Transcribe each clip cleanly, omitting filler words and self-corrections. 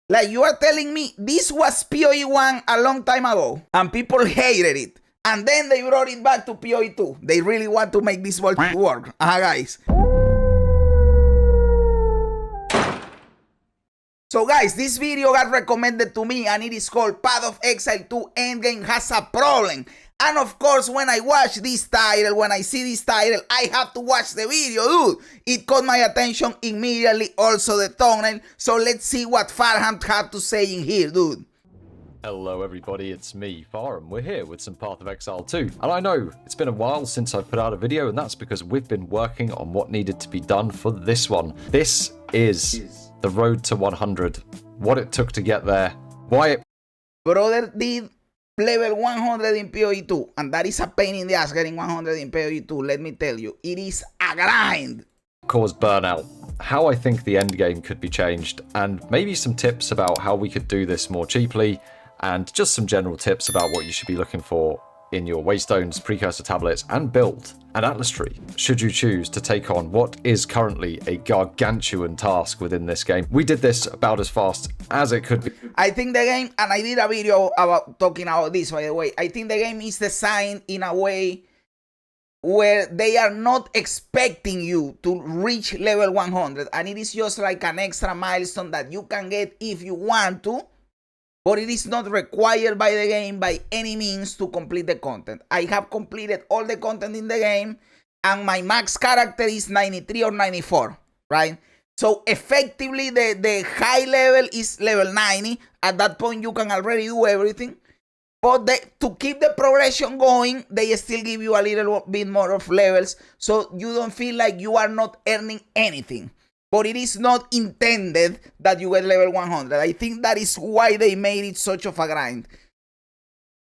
Like, you are telling me this was PoE1 a long time ago, and people hated it. And then they brought it back to PoE2. They really want to make this work. Guys. So guys, this video got recommended to me, and it is called Path of Exile 2 Endgame Has a Problem. And of course, when I watch this title, when I see this title, I have to watch the video, dude. It caught my attention immediately, also the thumbnail. So let's see what Farham had to say in here, dude. Hello everybody, it's me, Farham. We're here with some Path of Exile 2. And I know, it's been a while since I've put out a video, and that's because we've been working on what needed to be done for this one. This is the road to 100. What it took to get there. Why it... Brother did level 100 in PoE2, and that is a pain in the ass getting 100 in PoE2, let me tell you. It is a grind. Caused burnout. How I think the endgame could be changed, and maybe some tips about how we could do this more cheaply, and just some general tips about what you should be looking for in your waystones, precursor tablets, and build an atlas tree, should you choose to take on what is currently a gargantuan task within this game. We did this about as fast as it could be. I think the game, and I did a video about talking about this, by the way, I think the game is designed in a way where they are not expecting you to reach level 100, and it is just like an extra milestone that you can get if you want to, but it is not required by the game by any means to complete the content. I have completed all the content in the game, and my max character is 93 or 94, right? So effectively, the high level is level 90. At that point, you can already do everything. But to keep the progression going, they still give you a little bit more of levels, so you don't feel like you are not earning anything. But it is not intended that you get level 100. I think that is why they made it such of a grind.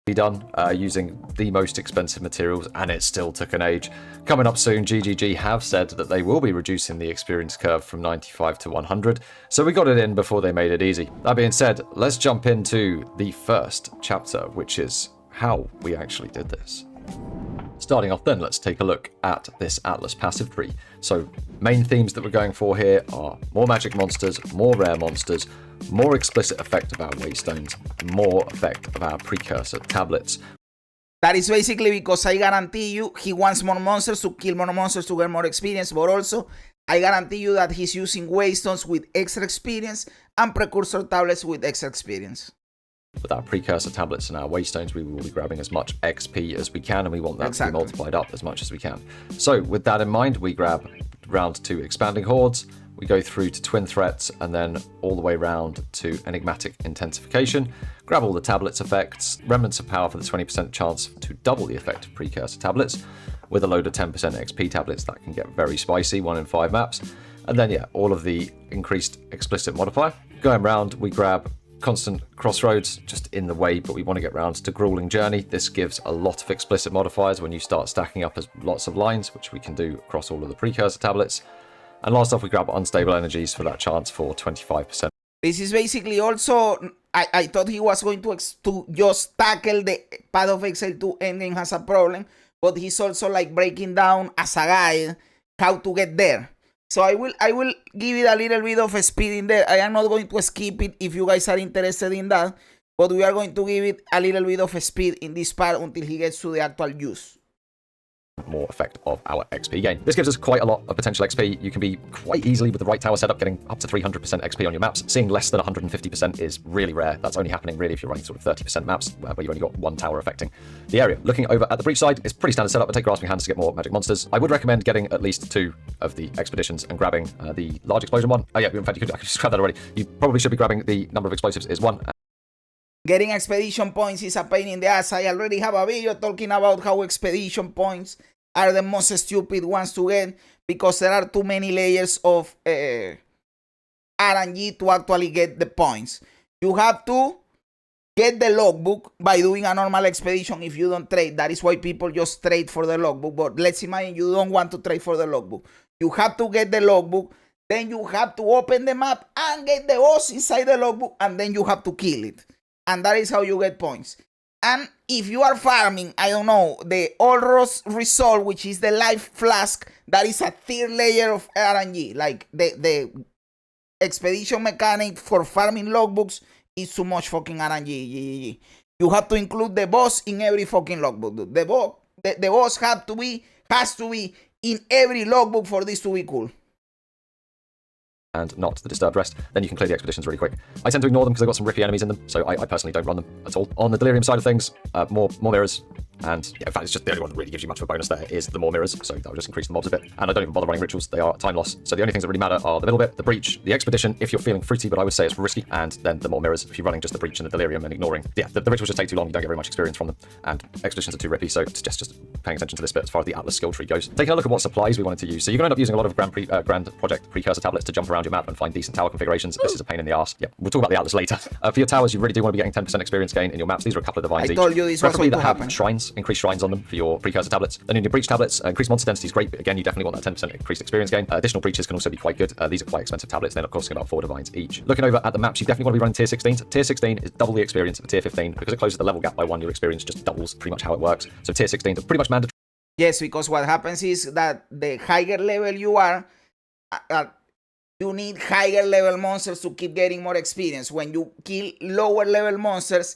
Be done using the most expensive materials, and it still took an age. Coming up soon, GGG have said that they will be reducing the experience curve from 95 to 100, so we got it in before they made it easy. That being said, let's jump into the first chapter, which is how we actually did this. Starting off then, let's take a look at this Atlas passive tree. So, main themes that we're going for here are more magic monsters, more rare monsters, more explicit effect of our waystones, more effect of our precursor tablets. That is basically because I guarantee you he wants more monsters to kill more monsters to get more experience, but also I guarantee you that he's using waystones with extra experience and precursor tablets with extra experience. With our precursor tablets and our waystones, we will be grabbing as much XP as we can, and we want that to be multiplied up as much as we can. So with that in mind, we grab round to expanding hordes, we go through to twin threats, and then all the way round to enigmatic intensification. Grab all the tablets effects, remnants of power for the 20% chance to double the effect of precursor tablets, with a load of 10% XP tablets that can get very spicy, 1 in 5 maps. And then yeah, all of the increased explicit modifier. Going round, we grab constant crossroads, just in the way, but we want to get round to grueling journey. This gives a lot of explicit modifiers when you start stacking up as lots of lines, which we can do across all of the precursor tablets. And last off, we grab unstable energies for that chance for 25%. This is basically also, I thought he was going to just tackle the Path of Exile 2 Endgame Has a Problem, but he's also like breaking down as a guide how to get there. So I will give it a little bit of speed in there. I am not going to skip it if you guys are interested in that, but we are going to give it a little bit of speed in this part until he gets to the actual use. More effect of our XP gain. This gives us quite a lot of potential XP. You can be quite easily, with the right tower setup, getting up to 300% XP on your maps. Seeing less than 150% is really rare. That's only happening really if you're running sort of 30% maps, where you've only got one tower affecting the area. Looking over at the breach side, it's pretty standard setup, but take grasping hands to get more magic monsters. I would recommend getting at least 2 of the expeditions and grabbing the large explosion one. Oh yeah, in fact, I could just grab that already. You probably should be grabbing the number of explosives is 1. Getting expedition points is a pain in the ass. I already have a video talking about how expedition points are the most stupid ones to get, because there are too many layers of RNG to actually get the points. You have to get the logbook by doing a normal expedition if you don't trade. That is why people just trade for the logbook. But let's imagine you don't want to trade for the logbook. You have to get the logbook, then you have to open the map and get the boss inside the logbook, and then you have to kill it. And that is how you get points. And if you are farming, I don't know, the Olros Resolve, which is the life flask, that is a third layer of RNG. Like the expedition mechanic for farming logbooks is too much fucking RNG. You have to include the boss in every fucking logbook, dude. The boss has to be in every logbook for this to be cool. And not the disturbed rest, then you can clear the expeditions really quick. I tend to ignore them because they've got some rippy enemies in them, so I personally don't run them at all. On the delirium side of things, more mirrors, and yeah, in fact, it's just the only one that really gives you much of a bonus there is the more mirrors, so that'll just increase the mobs a bit. And I don't even bother running rituals, they are time loss. So the only things that really matter are the middle bit, the breach, the expedition, if you're feeling fruity, but I would say it's risky, and then the more mirrors if you're running just the breach and the delirium and ignoring. Yeah, the rituals just take too long, you don't get very much experience from them, and expeditions are too rippy, so it's just paying attention to this bit as far as the Atlas skill tree goes. Taking a look at what supplies we wanted to use, so you're going to end up using a lot of Grand Project precursor tablets to jump around your map and find decent tower configurations. This is a pain in the arse. Yeah, we'll talk about the Atlas later. For your towers, you really do want to be getting 10% experience gain in your maps. These are a couple of divines each. I told you this preferably that have happen. shrines, increased shrines on them for your precursor tablets. Then in your breach tablets, increased monster density is great, but again, you definitely want that 10% increased experience gain. Additional breaches can also be quite good. These are quite expensive tablets. They're costing about 4 divines each. Looking over at the maps, you definitely want to be running tier 16s. Tier 16 is double the experience of tier 15 because it closes the level gap by 1. Your experience just doubles pretty much how it works. So tier 16 is pretty much mandatory. Yes, because what happens is that the higher level you are, you need higher level monsters to keep getting more experience. When you kill lower level monsters,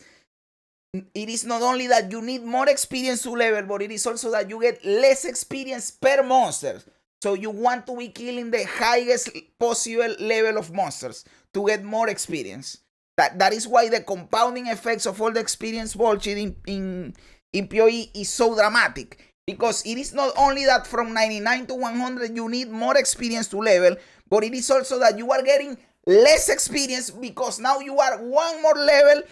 it is not only that you need more experience to level, but it is also that you get less experience per monster. So you want to be killing the highest possible level of monsters to get more experience. That is why the compounding effects of all the experience bullshit in PoE is so dramatic. Because it is not only that from 99 to 100 you need more experience to level, but it is also that you are getting less experience because now you are one more level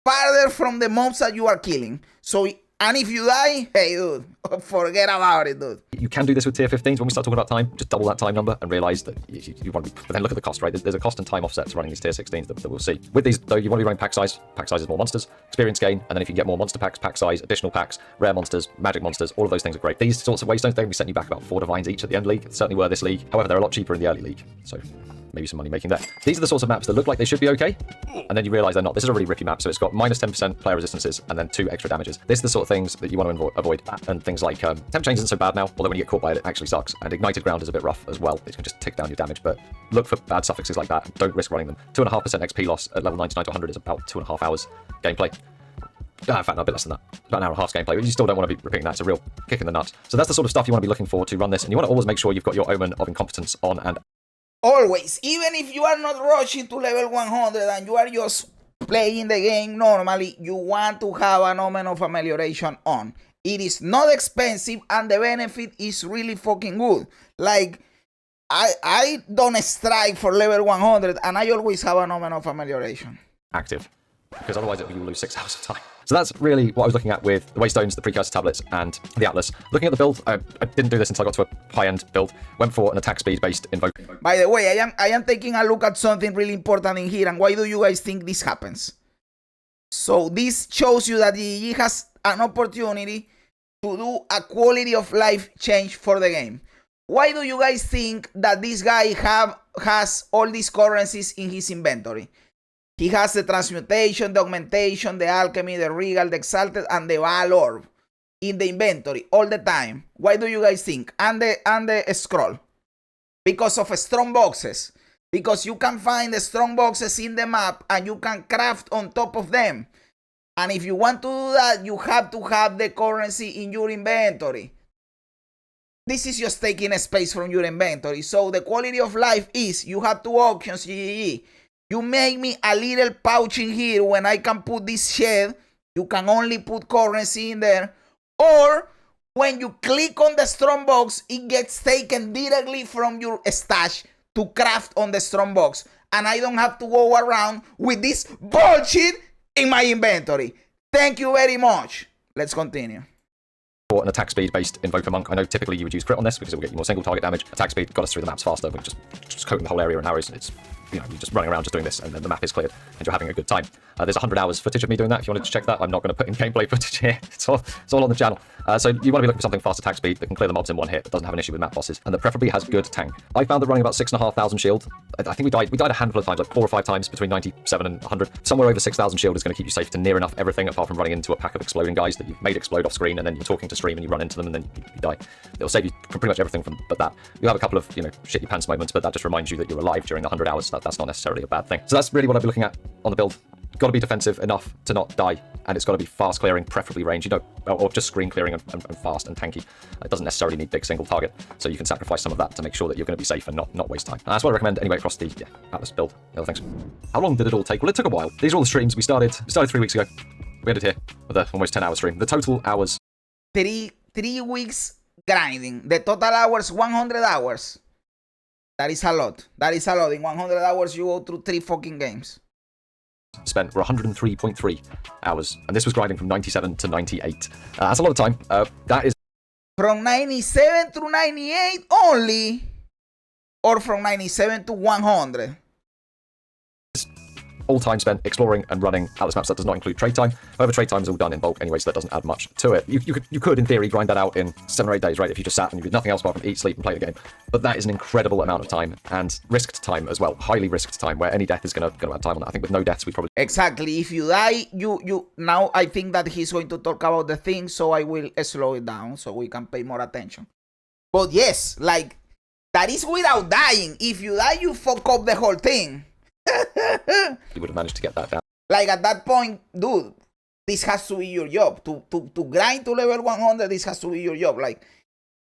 farther from the mobs that you are killing. So, and if you die, hey dude, forget about it, dude. You can do this with tier 15s. When we start talking about time, just double that time number and realize that you want to be, but then look at the cost, right? There's a cost and time offset to running these tier 16s that we'll see. With these, though, you want to be running pack size. Pack size is more monsters, experience gain, and then if you can get more monster packs, pack size, additional packs, rare monsters, magic monsters, all of those things are great. These sorts of waystones, they're going to be setting you back about 4 divines each at the end league. Certainly were this league. However, they're a lot cheaper in the early league. So maybe some money making there. These are the sorts of maps that look like they should be okay, and then you realize they're not. This is a really rippy map, so it's got minus 10% player resistances and then 2 extra damages. This is the sort of things that you want to avoid, and things like temp change isn't so bad now, although when you get caught by it, it actually sucks, and ignited ground is a bit rough as well. It can just tick down your damage, but look for bad suffixes like that. Don't risk running them. 2.5% XP loss at level 99 to 100 is about 2.5 hours gameplay. In fact, no, a bit less than that. About an hour and a half gameplay, but you still don't want to be repeating that. It's a real kick in the nuts. So that's the sort of stuff you want to be looking for to run this, and you want to always make sure you've got your Omen of Incompetence on and always, even if you are not rushing to level 100 and you are just playing the game normally, you want to have an Omen of Amelioration on. It is not expensive and the benefit is really fucking good. Like, I don't strike for level 100 and I always have an Omen of Amelioration active, because otherwise you will lose 6 hours of time. So that's really what I was looking at with the Waystones, the Precursor Tablets, and the Atlas. Looking at the build, I didn't do this until I got to a high-end build. Went for an attack speed based invoke. By the way, I am taking a look at something really important in here, and why do you guys think this happens? So this shows you that the EG has an opportunity to do a quality of life change for the game. Why do you guys think that this guy has all these currencies in his inventory? He has the transmutation, the augmentation, the alchemy, the regal, the exalted, and the Baal orb in the inventory all the time. Why do you guys think? And the scroll. Because of strong boxes. Because you can find the strong boxes in the map and you can craft on top of them. And if you want to do that, you have to have the currency in your inventory. This is just taking a space from your inventory. So the quality of life is you have 2 options. You make me a little pouch in here when I can put this shed. You can only put currency in there. Or when you click on the strong box, it gets taken directly from your stash to craft on the strong box. And I don't have to go around with this bullshit in my inventory. Thank you very much. Let's continue. For an attack speed based Invoker Monk, I know typically you would use crit on this because it will get you more single target damage. Attack speed got us through the maps faster. We just coating the whole area in arrows. It's you're just running around just doing this, and then the map is cleared, and you're having a good time. There's 100 hours footage of me doing that. If you wanted to check that, I'm not going to put in gameplay footage here. It's all on the channel. So you want to be looking for something fast attack speed that can clear the mobs in one hit, that doesn't have an issue with map bosses, and that preferably has good tank. I found that running about 6,500 shield, I think we died a handful of times, like 4 or 5 times between 97 and 100. Somewhere over 6,000 shield is going to keep you safe to near enough everything, apart from running into a pack of exploding guys that you've made explode off screen, and then you're talking to stream and you run into them and then you die. It'll save you from pretty much everything from but that. You'll have a couple of, shit your pants moments, but that just reminds you that you're alive during the 100 hours. That's not necessarily a bad thing. So that's really what I'll be looking at on the build. Got to be defensive enough to not die, and it's got to be fast clearing, preferably range, or just screen clearing and fast and tanky. It doesn't necessarily need big single target, so you can sacrifice some of that to make sure that you're going to be safe and not waste time. That's what I recommend anyway across the Atlas build. The other things. How long did it all take? Well, it took a while. These are all the streams. We started 3 weeks ago. We ended here with a almost 10-hour stream. The total hours. 3 weeks grinding. The total hours, 100 hours. That is a lot. That is a lot. In 100 hours, you go through 3 fucking games. Spent were 103.3 hours, and this was grinding from 97 to 98. That's a lot of time. That is from 97 to 98 only, or from 97 to 100. All time spent exploring and running Atlas maps. That does not include trade time. However, trade time is all done in bulk anyway, so that doesn't add much to it. You could in theory grind that out in 7 or 8 days, right? If you just sat and you did nothing else apart from eat, sleep, and play the game. But that is an incredible amount of time, and risked time as well. Highly risked time, where any death is going to add time on that. I think with no deaths, we probably exactly. If you die, you now I think that he's going to talk about the thing, so I will slow it down so we can pay more attention. But yes, like that is without dying. If you die, you fuck up the whole thing. you would have managed to get that down. Like at that point, dude, this has to be your job. To grind to level 100, this has to be your job. Like,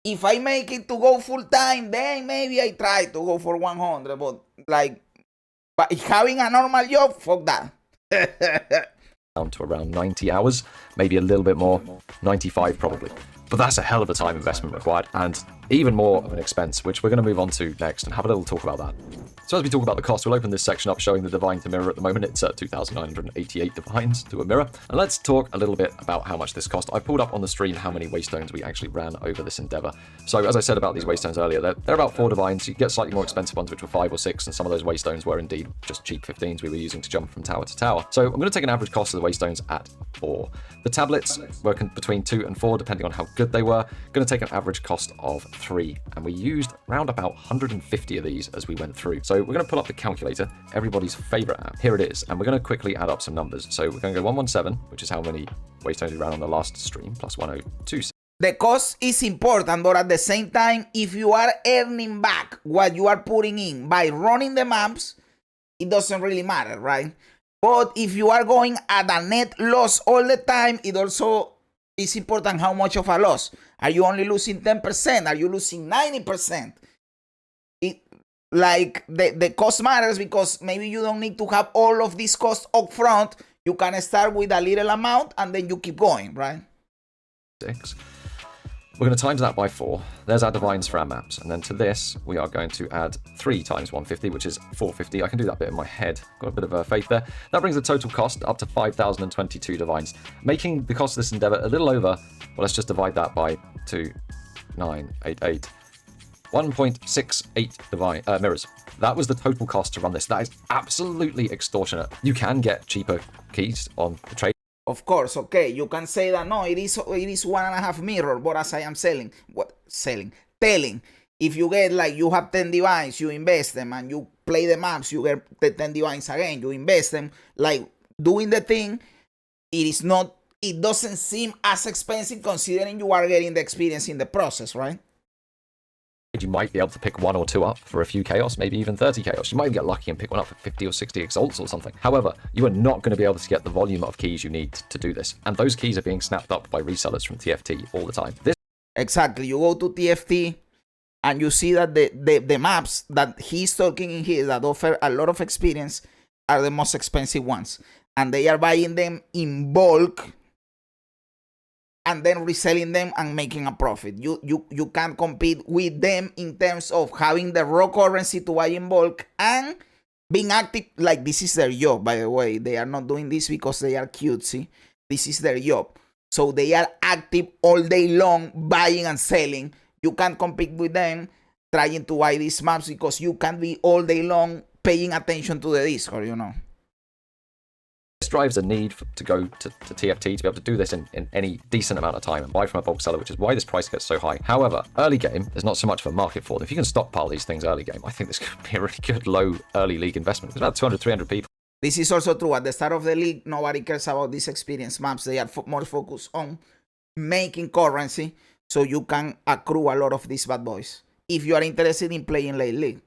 if I make it to go full time, then maybe I try to go for 100. But having a normal job, fuck that. Down to around 90 hours, maybe a little bit more, 95 probably. But that's a hell of a time investment required, and even more of an expense, which we're going to move on to next and have a little talk about that. So as we talk about the cost, we'll open this section up showing the divine to mirror at the moment. It's 2,988 divines to a mirror. And let's talk a little bit about how much this cost. I pulled up on the stream how many waystones we actually ran over this endeavor. So as I said about these waystones earlier, they're about 4 divines. You get slightly more expensive ones, which were 5 or 6, and some of those waystones were indeed just cheap 15s we were using to jump from tower to tower. So I'm going to take an average cost of the waystones at 4. The tablets were between 2 and 4, depending on how good they were. Going to take an average cost of 3, and we used around about 150 of these as we went through. So we're going to pull up the calculator, everybody's favorite app. Here it is, and we're going to quickly add up some numbers. So we're going to go 117, which is how many waystones we ran on the last stream, plus 102. The cost is important, but at the same time, if you are earning back what you are putting in by running the maps, it doesn't really matter, right? But if you are going at a net loss all the time, it also is important how much of a loss. Are you only losing 10%? Are you losing 90%? The cost matters, because maybe you don't need to have all of these costs up front. You can start with a little amount and then you keep going, right? 6. We're going to times that by 4. There's our divines for our maps. And then to this, we are going to add 3 times 150, which is 450. I can do that bit in my head. Got a bit of faith there. That brings the total cost up to 5,022 divines, making the cost of this endeavor a little over, well, let's just divide that by 2,988. 1.68 divine mirrors. That was the total cost to run this. That is absolutely extortionate. You can get cheaper keys on the trade. Of course, okay, you can say that no, it is 1.5 mirror, but as I am telling, if you get you have 10 divines, you invest them, and you play the maps, you get the 10 divines again, you invest them, doing the thing, it doesn't seem as expensive considering you are getting the experience in the process, right? You might be able to pick 1 or 2 up for a few chaos, maybe even 30 chaos. You might get lucky and pick one up for 50 or 60 exalts or something. However, you are not going to be able to get the volume of keys you need to do this. And those keys are being snapped up by resellers from TFT all the time. Exactly. You go to TFT and you see that the maps that he's talking in here that offer a lot of experience are the most expensive ones. And they are buying them in bulk and then reselling them and making a profit. You can't compete with them in terms of having the raw currency to buy in bulk and being active. This is their job, by the way. They are not doing this because they are cutesy. This is their job. So they are active all day long, buying and selling. You can't compete with them trying to buy these maps because you can't be all day long paying attention to the Discord, you know. This drives a need to go to TFT to be able to do this in any decent amount of time and buy from a bulk seller, which is why this price gets so high. However, early game, there's not so much of a market for them. If you can stockpile these things early game, I think this could be a really good low early league investment. There's about 200, 300 people. This is also true. At the start of the league, nobody cares about these experience maps. They are more focused on making currency so you can accrue a lot of these bad boys if you are interested in playing late league.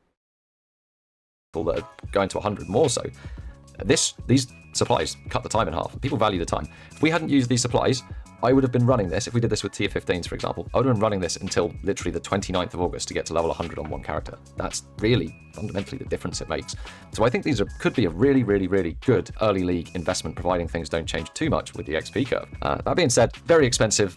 That are going to 100 more so. These supplies cut the time in half. People value the time. If we hadn't used these supplies, I would have been running this. If we did this with tier 15s, for example, I would have been running this until literally the 29th of August to get to level 100 on one character. That's really fundamentally the difference it makes. So I think these could be a really, really, really good early league investment, providing things don't change too much with the XP curve. That being said, very expensive.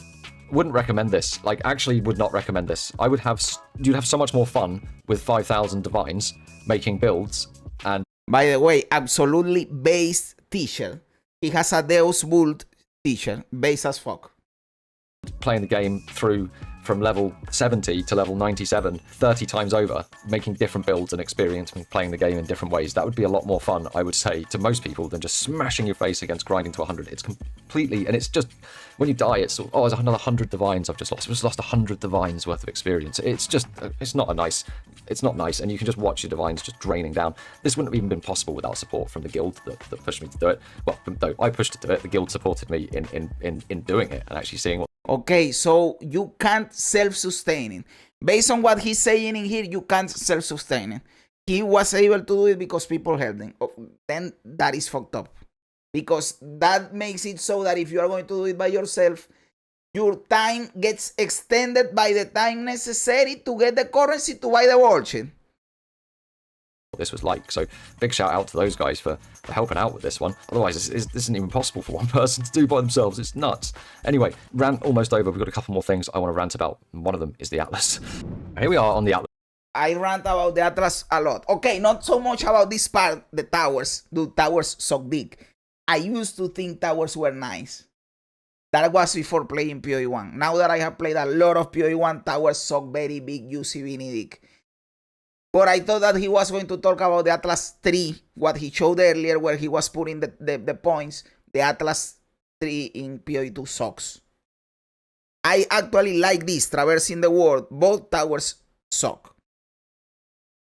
Wouldn't recommend this. Like, actually would not recommend this. You'd have so much more fun with 5,000 divines making builds. And by the way, absolutely based t-shirt. He has a Deus Vult t-shirt, base as fuck. Playing the game through from level 70 to level 97 30 times over, making different builds and experiencing playing the game in different ways. That would be a lot more fun, I would say, to most people than just smashing your face against grinding to 100. It's completely, and it's just, when you die, it's, oh, there's another 100 divines I've just lost. I've just lost 100 divines worth of experience. It's just, it's not nice, and you can just watch your divines just draining down. This wouldn't have even been possible without support from the guild that pushed me to do it. Well, no, I pushed to do it. The guild supported me in doing it and actually seeing what. Okay, so you can't self-sustain it. Based on what he's saying in here, you can't self-sustain it. He was able to do it because people helped him. Then that is fucked up. Because that makes it so that if you are going to do it by yourself, your time gets extended by the time necessary to get the currency to buy the bullshit. This was like. So big shout out to those guys for helping out with this one. Otherwise, this isn't even possible for one person to do by themselves. It's nuts. Anyway, rant almost over. We've got a couple more things I want to rant about. One of them is the Atlas. Here we are on the Atlas. I rant about the Atlas a lot. Okay, not so much about this part, the towers. The towers suck dick. I used to think towers were nice. That was before playing PoE1. Now that I have played a lot of PoE1, towers suck very big UCB dick. But I thought that he was going to talk about the Atlas 3, what he showed earlier, where he was putting the points. The Atlas 3 in PoE2 sucks. I actually like this, traversing the world. Both towers suck.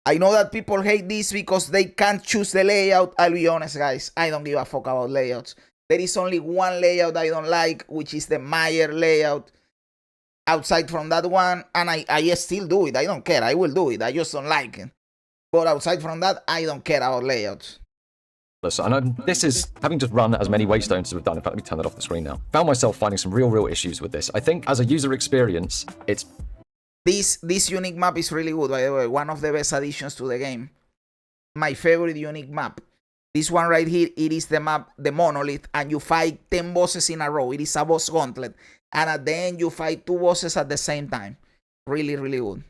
I know that people hate this because they can't choose the layout. I'll be honest, guys. I don't give a fuck about layouts. There is only one layout I don't like, which is the Meyer layout. Outside from that one, and I still do it. I don't care. I will do it. I just don't like it. But outside from that, I don't care about layouts. And this is, having just run as many waystones as we've done, in fact, let me turn that off the screen now. Found myself finding some real issues with this. I think as a user experience, it's... This unique map is really good, by the way. One of the best additions to the game. My favorite unique map. This one right here, it is the map, the monolith, and you fight 10 bosses in a row. It is a boss gauntlet. And at the end, you fight 2 bosses at the same time. Really good.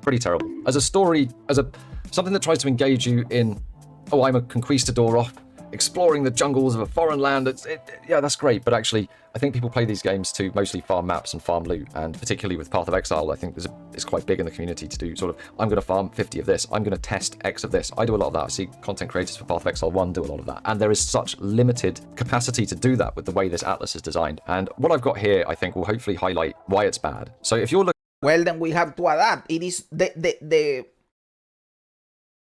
Pretty terrible. As a story, something that tries to engage you in, oh, I'm a conquistador off exploring the jungles of a foreign land. Yeah, that's great. But actually, I think people play these games to mostly farm maps and farm loot. And particularly with Path of Exile, I think it's quite big in the community to do sort of, I'm going to farm 50 of this. I'm going to test X of this. I do a lot of that. I see content creators for Path of Exile 1 do a lot of that. And there is such limited capacity to do that with the way this Atlas is designed. And what I've got here, I think, will hopefully highlight why it's bad. So if you're looking... Well, then we have to adapt. It is the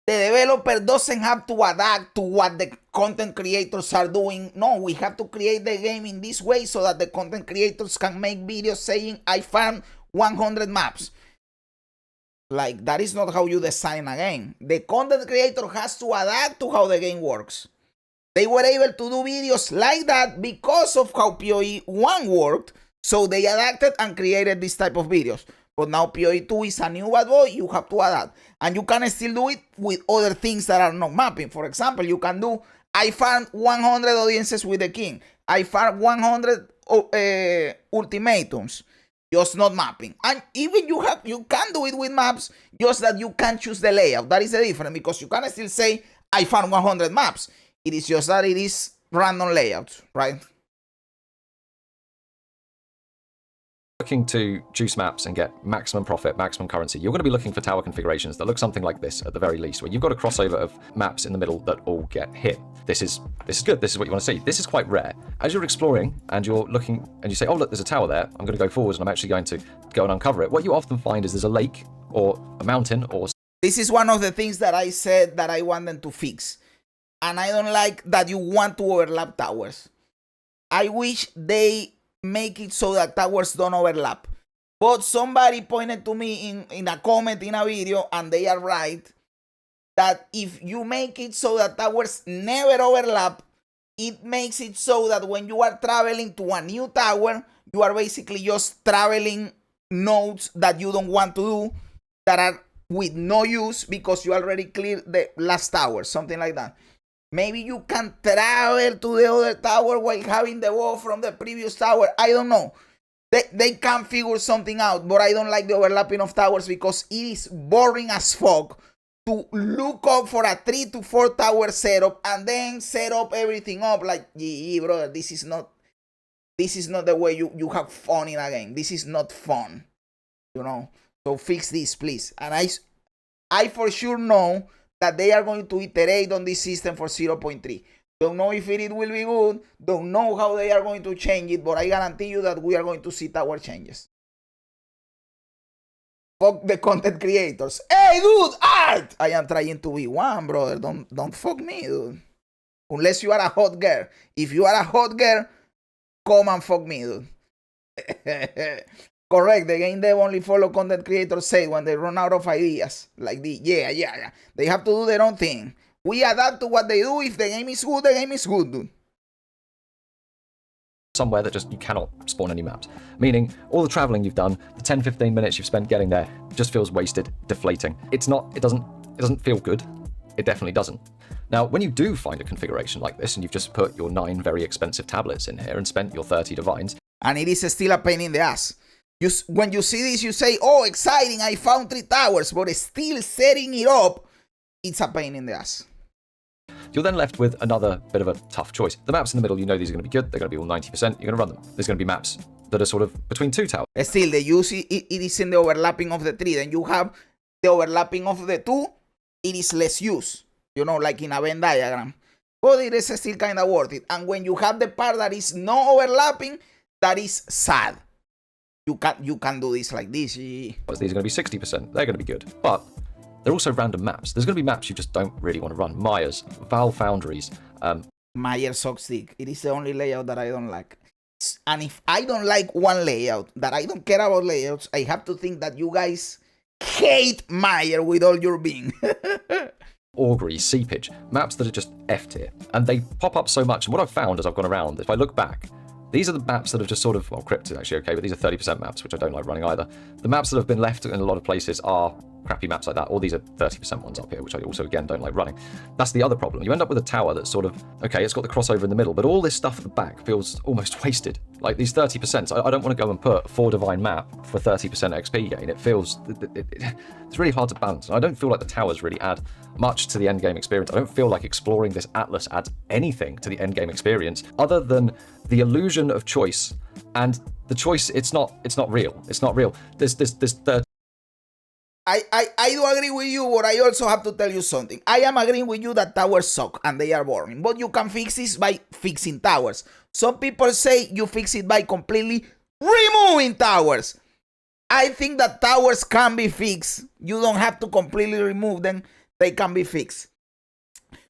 developer doesn't have to adapt to what the content creators are doing. No, we have to create the game in this way so that the content creators can make videos saying, I farmed 100 maps. Like, that is not how you design a game. The content creator has to adapt to how the game works. They were able to do videos like that because of how PoE1 worked. So they adapted and created this type of videos. But now PoE2 is a new bad boy, you have to adapt. And you can still do it with other things that are not mapping. For example, you can do, I farmed 100 audiences with the king. I farmed 100 ultimatums. Just not mapping. And even you can do it with maps, just that you can't choose the layout. That is the difference, because you can still say, I farmed 100 maps. It is just that it is random layouts, right? looking to juice maps and get maximum profit, maximum currency, you're going to be looking for tower configurations that look something like this at the very least, where you've got a crossover of maps in the middle that all get hit. This is good. This is what you want to see. This is quite rare. As you're exploring and you're looking and you say, oh, look, there's a tower there. I'm going to go forwards and I'm actually going to go and uncover it. What you often find is there's a lake or a mountain or... This is one of the things that I said that I want them to fix. And I don't like that you want to overlap towers. I wish they make it so that towers don't overlap. But somebody pointed to me in a comment in a video, and they are right, that if you make it so that towers never overlap, it makes it so that when you are traveling to a new tower, you are basically just traveling nodes that you don't want to do, that are with no use because you already cleared the last tower, something like that. Maybe you can travel to the other tower while having the wall from the previous tower. I don't know. They can figure something out, but I don't like the overlapping of towers because it is boring as fuck to look up for a 3 to 4 tower setup and then set up everything up. Like, yeah, brother, this is not the way you have fun in a game. This is not fun, you know. So fix this, please. And I for sure know that they are going to iterate on this system for 0.3. Don't know if it will be good. Don't know how they are going to change it, but I guarantee you that we are going to see tower changes. Fuck the content creators. Hey, dude, art! I am trying to be one, brother. Don't fuck me, dude. Unless you are a hot girl. If you are a hot girl, come and fuck me, dude. Correct, the game dev only follow content creators say when they run out of ideas. Like yeah. They have to do their own thing. We adapt to what they do. If the game is good, the game is good, dude. Somewhere that just you cannot spawn any maps. Meaning, all the traveling you've done, the 10-15 minutes you've spent getting there, just feels wasted, deflating. It doesn't feel good. It definitely doesn't. Now, when you do find a configuration like this, and you've just put your 9 very expensive tablets in here and spent your 30 divines, and it is still a pain in the ass. When you see this, you say, oh, exciting, I found 3 towers, but still setting it up, it's a pain in the ass. You're then left with another bit of a tough choice. The maps in the middle, you know these are going to be good, they're going to be all 90%, you're going to run them. There's going to be maps that are sort of between 2 towers. Still, the use, it is in the overlapping of the 3. Then you have the overlapping of the 2, it is less use, you know, like in a Venn diagram. But it is still kind of worth it. And when you have the part that is no overlapping, that is sad. You can do this like this. These are going to be 60%. They're going to be good. But they're also random maps. There's going to be maps you just don't really want to run. Myers, Val Foundries. Meyer sucks dick. It is the only layout that I don't like. And if I don't like one layout, that I don't care about layouts, I have to think that you guys hate Meyer with all your being. Augury, Seepage. Maps that are just F tier. And they pop up so much. And what I've found as I've gone around, if I look back, these are the maps that have just sort of, well, Crypt is actually okay, but these are 30% maps, which I don't like running either. The maps that have been left in a lot of places are crappy maps like that, or these are 30% ones up here, which I also, again, don't like running. That's the other problem. You end up with a tower that's sort of, okay, it's got the crossover in the middle, but all this stuff at the back feels almost wasted. Like these 30%, I don't want to go and put 4 divine map for 30% XP gain. It feels, it's really hard to balance. And I don't feel like the towers really add much to the endgame experience. I don't feel like exploring this atlas adds anything to the endgame experience other than the illusion of choice. And the choice, it's not real. It's not real. There's I do agree with you, but I also have to tell you something. I am agreeing with you that towers suck and they are boring, but you can fix this by fixing towers. Some people say you fix it by completely removing towers. I think that towers can be fixed. You don't have to completely remove them. They can be fixed.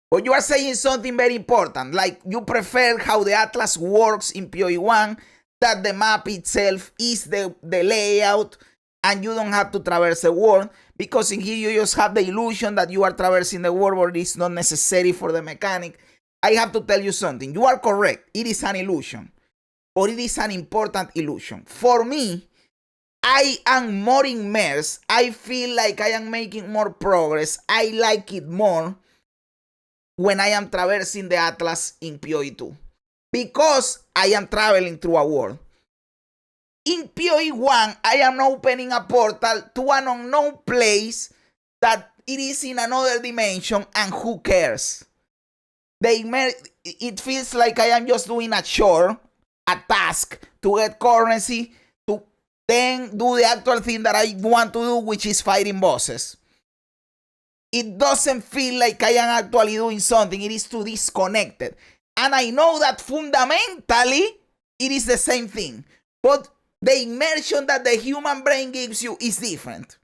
But you are saying something very important, like you prefer how the Atlas works in PoE1, that the map itself is the layout, and you don't have to traverse the world, because in here you just have the illusion that you are traversing the world, but it's not necessary for the mechanic. I have to tell you something. You are correct. It is an illusion, but it is an important illusion. For me, I am more immersed. I feel like I am making more progress. I like it more when I am traversing the Atlas in PoE2, because I am traveling through a world. In PoE1, I am opening a portal to an unknown place that it is in another dimension, and who cares? It feels like I am just doing a chore, a task to get currency, to then do the actual thing that I want to do, which is fighting bosses. It doesn't feel like I am actually doing something. It is too disconnected. And I know that fundamentally, it is the same thing. But the immersion that the human brain gives you is different.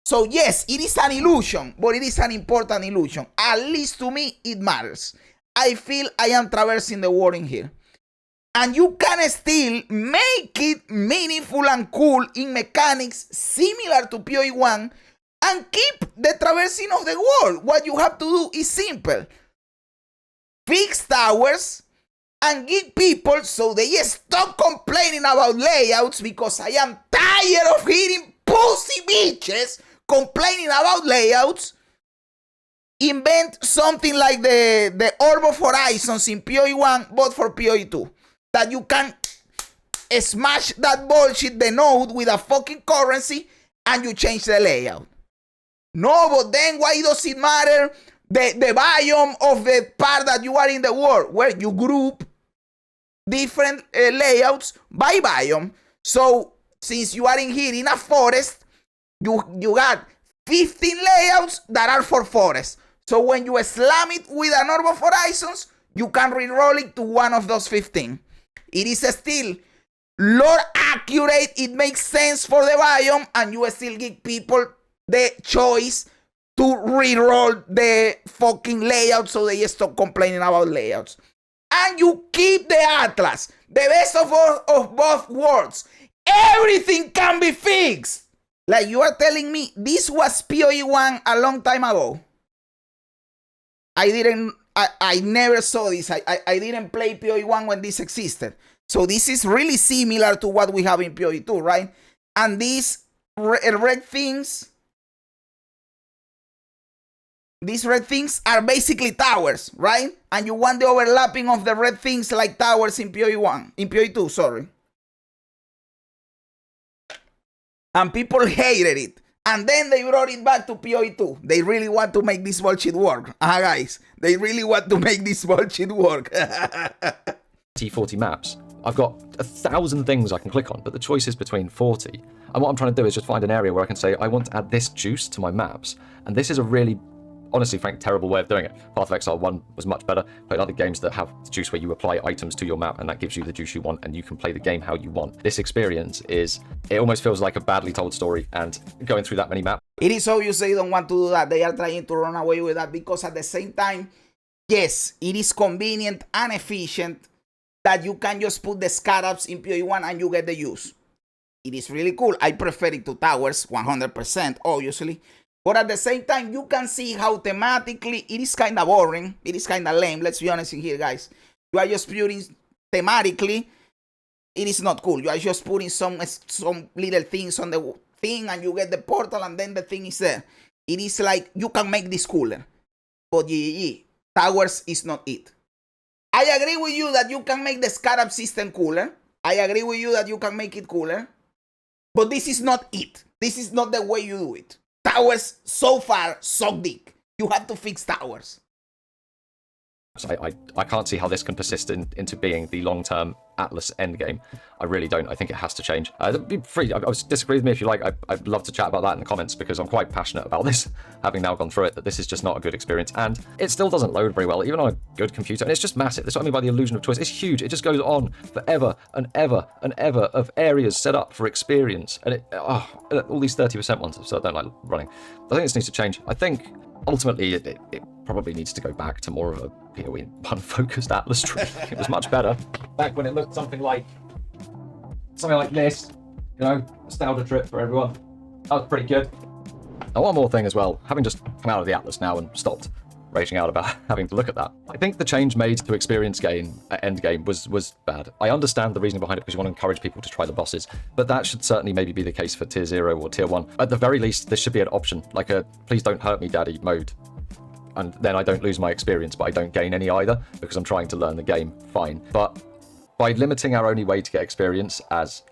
So yes, it is an illusion, but it is an important illusion. At least to me, it matters. I feel I am traversing the world in here. And you can still make it meaningful and cool in mechanics similar to PoE1 and keep the traversing of the world. What you have to do is simple. Fix towers and give people so they stop complaining about layouts, because I am tired of hearing pussy bitches complaining about layouts. Invent something like the Orb of Horizons in PoE1, but for PoE2. That you can smash that bullshit, the node, with a fucking currency, and you change the layout. No, but then why does it matter the biome of the part that you are in the world, where you group different layouts by biome? So since you are in here in a forest, you got 15 layouts that are for forest. So when you slam it with an Orb of Horizons, you can re-roll it to one of those 15. It is still lore accurate, it makes sense for the biome, and you still give people the choice to re-roll the fucking layout so they stop complaining about layouts. And you keep the Atlas, the best of both worlds. Everything can be fixed. Like, you are telling me this was PoE1 a long time ago. I never saw this. I didn't play PoE1 when this existed. So this is really similar to what we have in PoE2, right? And these red things are basically towers, right? And you want the overlapping of the red things like towers in PoE2, sorry. And people hated it. And then they brought it back to PoE2. They really want to make this bullshit work. Guys, they really want to make this bullshit work. T40 maps. I've got 1,000 things I can click on, but the choice is between 40. And what I'm trying to do is just find an area where I can say, I want to add this juice to my maps. And this is a really, honestly, frank, terrible way of doing it. Path of Exile 1 was much better. Played other games that have the juice where you apply items to your map and that gives you the juice you want and you can play the game how you want. This experience it almost feels like a badly told story, and going through that many maps. It is obvious they don't want to do that. They are trying to run away with that because at the same time, yes, it is convenient and efficient that you can just put the scarabs in PoE1 and you get the use. It is really cool. I prefer it to towers, 100%, obviously. But at the same time, you can see how thematically it is kind of boring. It is kind of lame. Let's be honest in here, guys. You are just putting thematically, it is not cool. You are just putting some little things on the thing and you get the portal and then the thing is there. It is like, you can make this cooler. But towers is not it. I agree with you that you can make the scarab system cooler. I agree with you that you can make it cooler. But this is not it. This is not the way you do it. Towers so far suck dick. You have to fix towers. I can't see how this can persist into being the long-term Atlas endgame. I really don't. I think it has to change. Be free. Disagree with me if you like. I'd love to chat about that in the comments because I'm quite passionate about this, having now gone through it, that this is just not a good experience. And it still doesn't load very well, even on a good computer. And it's just massive. That's what I mean by the illusion of choice. It's huge. It just goes on forever and ever and ever of areas set up for experience. And all these 30% ones, so I don't like running. I think this needs to change. I think ultimately it probably needs to go back to more of a PoE1 focused Atlas tree. It was much better back when it looked something like this, nostalgia trip for everyone. That was pretty good. Now, one more thing as well, having just come out of the Atlas now and stopped raging out about having to look at that, I think the change made to experience gain at endgame was bad. I understand the reasoning behind it because you want to encourage people to try the bosses, but that should certainly maybe be the case for tier 0 or tier 1. At the very least, this should be an option, like a please don't hurt me daddy mode. And then I don't lose my experience, but I don't gain any either because I'm trying to learn the game, fine. But by limiting our only way to get experience as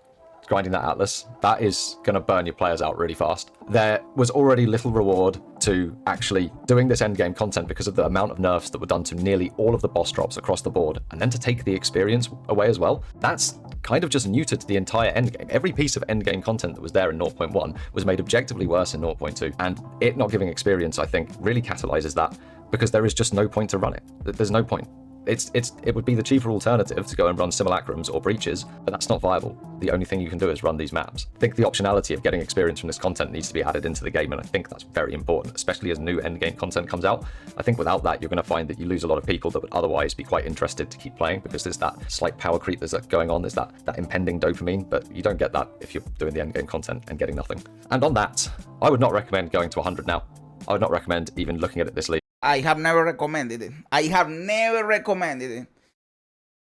grinding that Atlas, that is going to burn your players out really fast. There was already little reward to actually doing this endgame content because of the amount of nerfs that were done to nearly all of the boss drops across the board, and then to take the experience away as well. That's kind of just neutered the entire endgame. Every piece of endgame content that was there in 0.1 was made objectively worse in 0.2, and it not giving experience, I think, really catalyzes that, because there is just no point to run it. There's no point. It would be the cheaper alternative to go and run simulacrums or breaches, but that's not viable. The only thing you can do is run these maps. I think the optionality of getting experience from this content needs to be added into the game, and I think that's very important, especially as new endgame content comes out. I think without that, you're going to find that you lose a lot of people that would otherwise be quite interested to keep playing, because there's that slight power creep that's going on, there's that impending dopamine, but you don't get that if you're doing the endgame content and getting nothing. And on that, I would not recommend going to 100 now. I would not recommend even looking at it this late. I have never recommended it. I have never recommended it.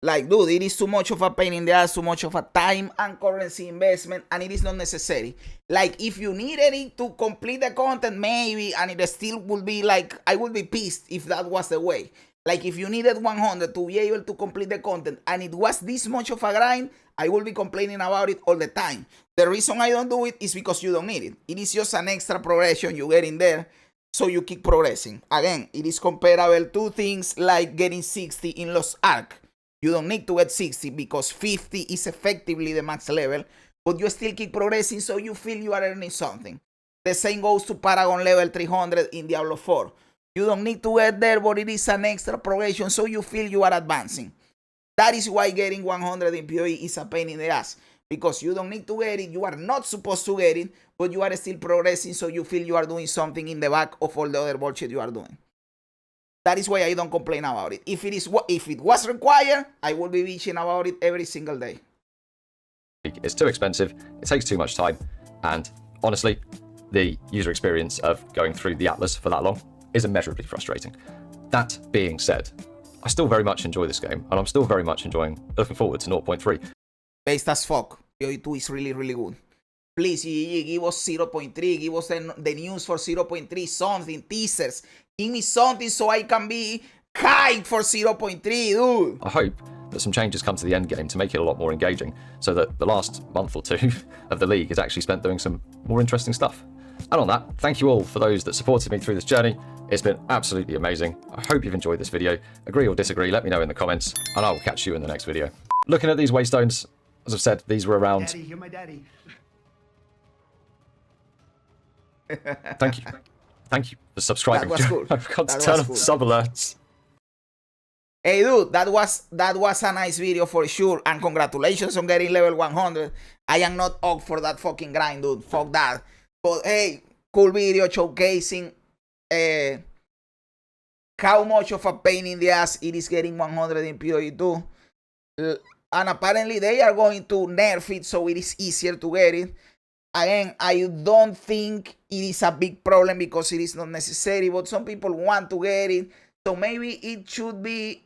Like, dude, it is too much of a pain in the ass, too much of a time and currency investment, and it is not necessary. Like, if you needed it to complete the content, maybe, and it still would be like, I would be pissed if that was the way. Like, if you needed 100 to be able to complete the content, and it was this much of a grind, I will be complaining about it all the time. The reason I don't do it is because you don't need it. It is just an extra progression you get in there, so you keep progressing. Again, it is comparable to things like getting 60 in Lost Ark. You don't need to get 60 because 50 is effectively the max level, but you still keep progressing so you feel you are earning something. The same goes to Paragon level 300 in Diablo 4. You don't need to get there, but it is an extra progression so you feel you are advancing. That is why getting 100 in PoE is a pain in the ass, because you don't need to get it, you are not supposed to get it, but you are still progressing so you feel you are doing something in the back of all the other bullshit you are doing. That is why I don't complain about it. If it was required, I would be bitching about it every single day. It's too expensive, it takes too much time, and honestly, the user experience of going through the Atlas for that long is immeasurably frustrating. That being said, I still very much enjoy this game, and I'm still very much looking forward to 0.3. Based as fuck, PoE2 is really, really good. Please, give us 0.3, give us the news for 0.3, something, teasers. Give me something so I can be hyped for 0.3, dude. I hope that some changes come to the end game to make it a lot more engaging, so that the last month or two of the league is actually spent doing some more interesting stuff. And on that, thank you all for those that supported me through this journey. It's been absolutely amazing. I hope you've enjoyed this video. Agree or disagree, let me know in the comments, and I will catch you in the next video. Looking at these waystones, as I've said, these were around... Daddy, you're my daddy. Thank you. Thank you for subscribing. That was cool. I forgot to turn on sub alerts. Hey dude, that was a nice video for sure, and congratulations on getting level 100. I am not up for that fucking grind, dude. Fuck that. But hey, cool video showcasing how much of a pain in the ass it is getting 100 in PoE2. And apparently they are going to nerf it so it is easier to get it. Again, I don't think it is a big problem because it is not necessary, but some people want to get it. So maybe it should be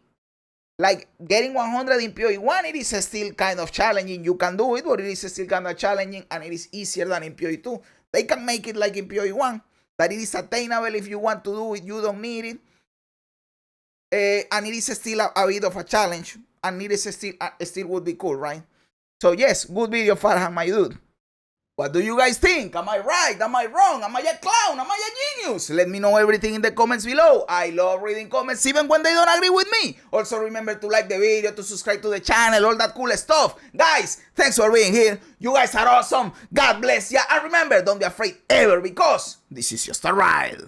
like getting 100 in PoE1. It is still kind of challenging. You can do it, but it is still kind of challenging, and it is easier than in PoE2. They can make it like in PoE1, that it is attainable if you want to do it. You don't need it. And it is still a bit of a challenge, and it is still would be cool, right? So yes, good video, Farhan, my dude. What do you guys think? Am I right? Am I wrong? Am I a clown? Am I a genius? Let me know everything in the comments below. I love reading comments even when they don't agree with me. Also remember to like the video, to subscribe to the channel, all that cool stuff. Guys, thanks for being here. You guys are awesome. God bless ya. And remember, don't be afraid ever, because this is just a ride.